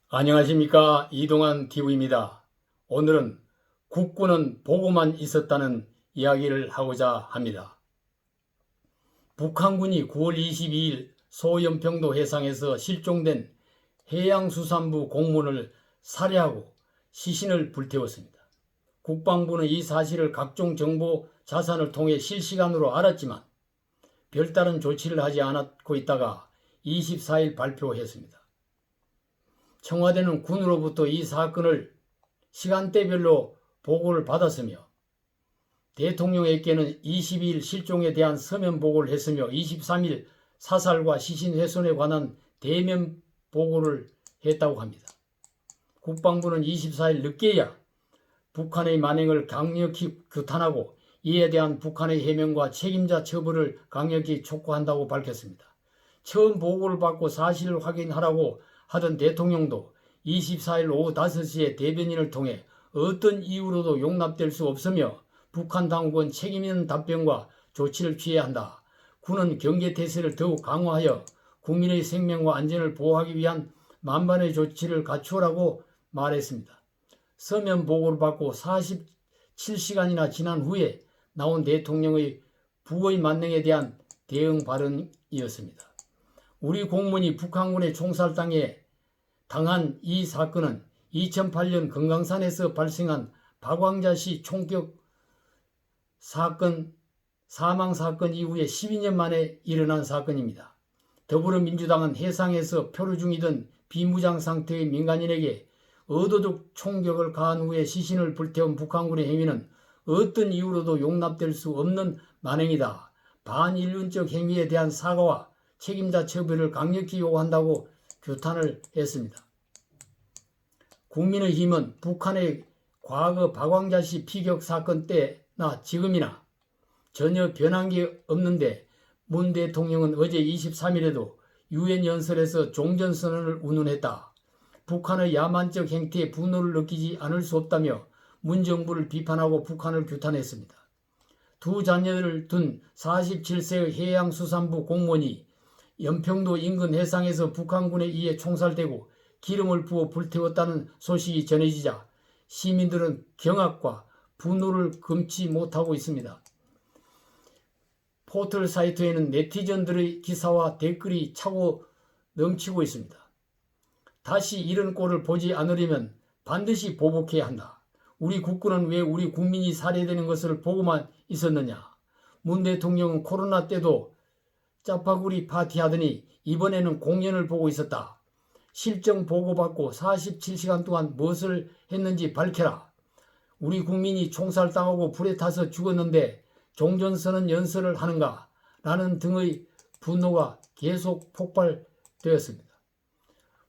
안녕하십니까, 이동환 TV입니다. 오늘은 국군은 보고만 있었다는 이야기를 하고자 합니다. 북한군이 9월 22일 소연평도 해상에서 실종된 해양수산부 공무원을 살해하고 시신을 불태웠습니다. 국방부는 이 사실을 각종 정보 자산을 통해 실시간으로 알았지만 별다른 조치를 하지 않고 있다가 24일 발표했습니다. 청와대는 군으로부터 이 사건을 시간대별로 보고를 받았으며 대통령에게는 22일 실종에 대한 서면 보고를 했으며 23일 사살과 시신 훼손에 관한 대면 보고를 했다고 합니다. 국방부는 24일 늦게야 북한의 만행을 강력히 규탄하고 이에 대한 북한의 해명과 책임자 처벌을 강력히 촉구한다고 밝혔습니다. 처음 보고를 받고 사실을 확인하라고 하던 대통령도 24일 오후 5시에 대변인을 통해 어떤 이유로도 용납될 수 없으며 북한 당국은 책임있는 답변과 조치를 취해야 한다. 군은 경계태세를 더욱 강화하여 국민의 생명과 안전을 보호하기 위한 만반의 조치를 갖추라고 말했습니다. 서면 보고를 받고 47시간이나 지난 후에 나온 대통령의 북의 만행에 대한 대응 발언이었습니다. 우리 공무원이 북한군의 총살당에 당한 이 사건은 2008년 금강산에서 발생한 박왕자씨 총격 사건 사망사건 이후에 12년 만에 일어난 사건입니다. 더불어민주당은 해상에서 표류 중이던 비무장 상태의 민간인에게 의도적 총격을 가한 후에 시신을 불태운 북한군의 행위는 어떤 이유로도 용납될 수 없는 만행이다. 반인륜적 행위에 대한 사과와 책임자 처벌을 강력히 요구한다고 규탄을 했습니다. 국민의힘은 북한의 과거 박왕자씨 피격 사건 때나 지금이나 전혀 변한 게 없는데 문 대통령은 어제 23일에도 유엔 연설에서 종전선언을 운운했다. 북한의 야만적 행태에 분노를 느끼지 않을 수 없다며 문 정부를 비판하고 북한을 규탄했습니다. 두 자녀를 둔 47세의 해양수산부 공무원이 연평도 인근 해상에서 북한군에 의해 총살되고 기름을 부어 불태웠다는 소식이 전해지자 시민들은 경악과 분노를 금치 못하고 있습니다. 포털 사이트에는 네티즌들의 기사와 댓글이 차고 넘치고 있습니다. 다시 이런 꼴을 보지 않으려면 반드시 보복해야 한다. 우리 국군은 왜 우리 국민이 살해되는 것을 보고만 있었느냐. 문 대통령은 코로나 때도 짜파구리 파티하더니 이번에는 공연을 보고 있었다. 실정 보고받고 47시간 동안 무엇을 했는지 밝혀라. 우리 국민이 총살당하고 불에 타서 죽었는데 종전선언 연설을 하는가? 라는 등의 분노가 계속 폭발되었습니다.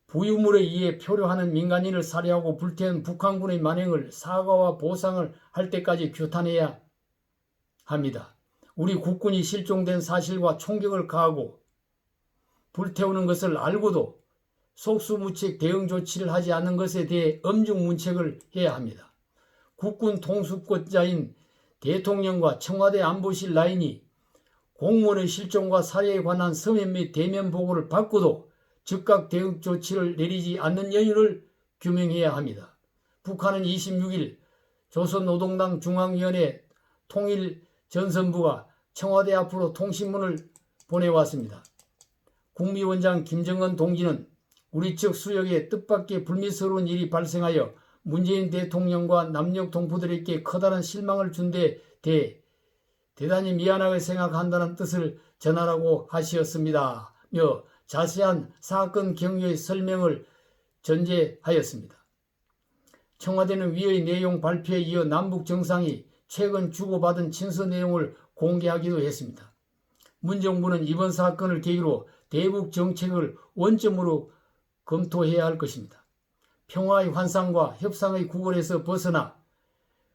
부유물에 의해 표류하는 민간인을 살해하고 불태운 북한군의 만행을 사과와 보상을 할 때까지 규탄해야 합니다. 우리 국군이 실종된 사실과 총격을 가하고 불태우는 것을 알고도 속수무책 대응 조치를 하지 않는 것에 대해 엄중 문책을 해야 합니다. 국군 통수권자인 대통령과 청와대 안보실 라인이 공무원의 실종과 살해에 관한 서면 및 대면 보고를 받고도 즉각 대응 조치를 내리지 않는 연유를 규명해야 합니다. 북한은 26일 조선노동당 중앙위원회 통일전선부가 청와대 앞으로 통신문을 보내왔습니다. 국미원장 김정은 동지는 우리 측 수역에 뜻밖의 불미스러운 일이 발생하여 문재인 대통령과 남녘 동포들에게 커다란 실망을 준 데 대해 대단히 미안하게 생각한다는 뜻을 전하라고 하시었습니다. 며 자세한 사건 경위의 설명을 전제하였습니다. 청와대는 위의 내용 발표에 이어 남북 정상이 최근 주고받은 친서 내용을 공개하기도 했습니다. 문 정부는 이번 사건을 계기로 대북 정책을 원점으로 검토해야 할 것입니다. 평화의 환상과 협상의 구걸에서 벗어나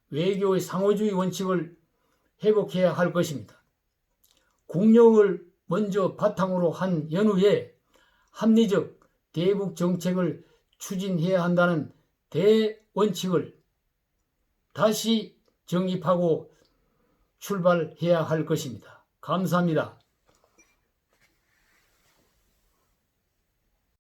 외교의 상호주의 원칙을 회복해야 할 것입니다. 국력을 먼저 바탕으로 한 연후에 합리적 대북 정책을 추진해야 한다는 대원칙을 다시 정립하고 출발해야 할 것입니다. 감사합니다.